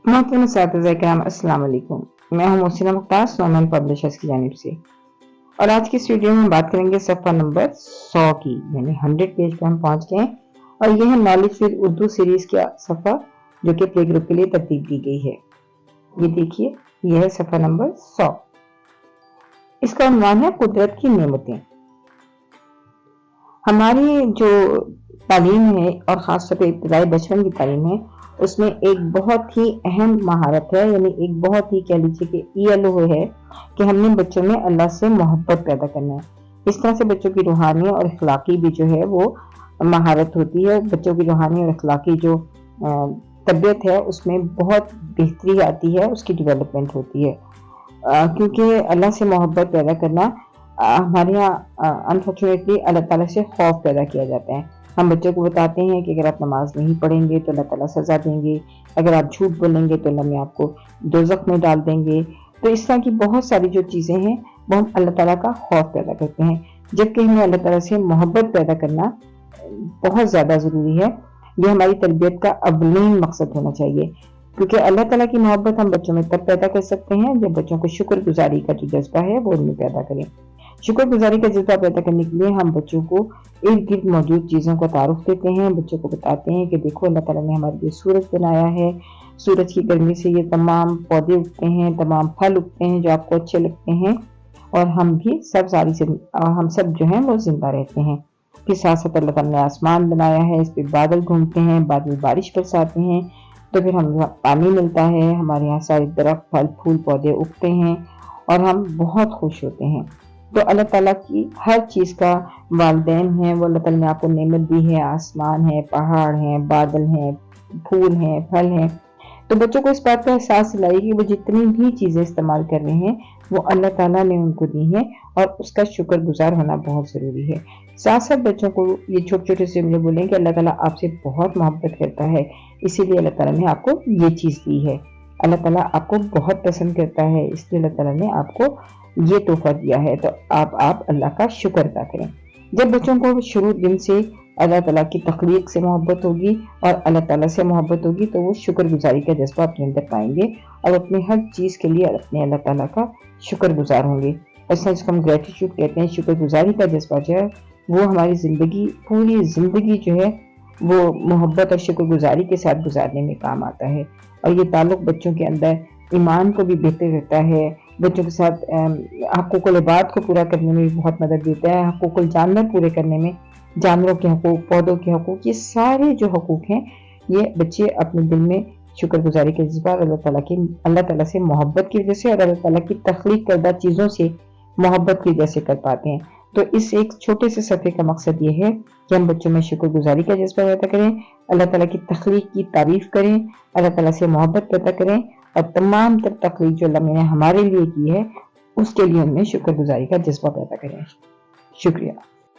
मोहतरम असातिज़ा किराम, अस्सलाम वालेकुम। मैं हूं मोहसिना मुख्तार, स्नोमैन पब्लिशर्स की जानिब से। और आज की इस वीडियो में बात करेंगे सफ़ा नंबर 100 की, यानी 100 पेज पे हम पहुंच गए हैं। और यह है नॉलेज विद उर्दू सीरीज का सफ़ा, जो कि प्ले ग्रुप के लिए तरतीब दी गई है। ये देखिए, यह है सफ़ा नंबर 100। इसका उन्वान है कुदरत की नेमतें। हमारी जो तालीम है और ख़ास तौर पर इब्तिदाई बचपन की तालीम है, उसमें एक बहुत ही अहम महारत है, यानी एक बहुत ही कह लीजिए कि ELO है कि हमने बच्चों में अल्लाह से मोहब्बत पैदा करना है। इस तरह से बच्चों की रूहानी और अखलाकी भी जो है वो महारत होती है। बच्चों की रूहानी और अखलाकी जो तबीयत है उसमें बहुत बेहतरी आती है, उसकी डेवलपमेंट होती है। क्योंकि अल्लाह से मोहब्बत पैदा करना हमारे यहाँ अनफॉर्चुनेटली अल्लाह ताला से खौफ पैदा किया जाता है। हम बच्चों को बताते हैं कि अगर आप नमाज नहीं पढ़ेंगे तो अल्लाह ताला सज़ा देंगे, अगर आप झूठ बोलेंगे तो अल्लाह में आपको दोज़ख में डाल देंगे। तो इस तरह की बहुत सारी जो चीज़ें हैं वो हम अल्लाह ताला का खौफ पैदा करते हैं, जबकि हमें अल्लाह ताला से मोहब्बत पैदा करना बहुत ज़्यादा ज़रूरी है। ये हमारी तरबियत का अव्वलीन मकसद होना चाहिए, क्योंकि अल्लाह ताला की मोहब्बत हम बच्चों में तब पैदा कर सकते हैं जब बच्चों को शुक्रगुजारी का जो जज्बा है वो उनमें पैदा करें। शुक्रगुजारी का जज्बा पैदा करने के लिए हम बच्चों को इर्द गिर्द मौजूद चीज़ों का तारुफ देते हैं। बच्चों को बताते हैं कि देखो अल्लाह ताला ने हमारे लिए सूरज बनाया है, सूरज की गर्मी से ये तमाम पौधे उगते हैं, तमाम फल उगते हैं जो आपको अच्छे लगते हैं, और हम भी हम सब जो हैं वो जिंदा रहते हैं। फिर साथ साथ अल्लाह ताला ने आसमान बनाया है, इस पे बादल घूमते हैं, बादल बारिश बरसाते हैं, तो फिर हमें पानी मिलता है, हमारे यहाँ सारे दरख्त फल फूल पौधे उगते हैं और हम बहुत खुश होते हैं। तो अल्लाह ताला की हर चीज़ का वालिदैन है, वो अल्लाह ताला ने आपको नेमत दी है, आसमान है, पहाड़ हैं, बादल हैं, फूल हैं, फल हैं। तो बच्चों को इस बात का एहसास दिलाइए कि वो जितनी भी चीज़ें इस्तेमाल कर रहे हैं वो अल्लाह ताला ने उनको दी हैं, और उसका शुक्रगुजार होना बहुत ज़रूरी है। साथ साथ बच्चों को ये छोटे छोटे से जुमले बोलें कि अल्लाह ताला आपसे बहुत मोहब्बत करता है, इसीलिए अल्लाह ताला ने आपको ये चीज़ दी है। अल्लाह ताला आपको बहुत पसंद करता है, इसलिए अल्लाह ताला ने आपको ये तोहफा दिया है, तो आप अल्लाह का शुक्र अदा करें। जब बच्चों को शुरू दिन से अल्लाह ताला की तख्लीक से मोहब्बत होगी और अल्लाह ताला से मोहब्बत होगी, तो वो शुक्रगुजारी का जज्बा अपने अंदर पाएंगे और अपनी हर चीज़ के लिए अपने अल्लाह ताला का शुक्रगुजार होंगे। ऐसा जिसको हम ग्रेटिट्यूड कहते हैं, शुक्रगुजारी का जज्बा जो है वो हमारी ज़िंदगी, पूरी ज़िंदगी जो है वो मोहब्बत और शुक्रगुजारी के साथ गुजारने में काम आता है। और ये ताल्लुक़ बच्चों के अंदर ईमान को भी बेहतर करता है, बच्चों के साथ हक़ूक़ुल इबाद को पूरा करने में भी बहुत मदद देता है, हक़ूक़ुल जानवर पूरे करने में, जानवरों के हकूक़, पौधों के हकूक़, ये सारे जो हकूक़ हैं ये बच्चे अपने दिल में शुक्रगुजारी का जज्बा अल्लाह ताला से मोहब्बत की वजह से और अल्लाह ताला की तख्लीक करदा चीज़ों से मोहब्बत की वजह से कर पाते हैं। तो इस एक छोटे से सफ़े का मकसद ये है कि हम बच्चों में शुक्रगुजारी का जज्बा पैदा करें, अल्लाह ताला की तख्लीक की तारीफ़ करें, अल्लाह ताला से मोहब्बत पैदा करें, और तमाम तर तख्लीक जो अल्लाह ने हमारे लिए की है उसके लिए उनमें शुक्रगुजारी का जज्बा पैदा करें। शुक्रिया।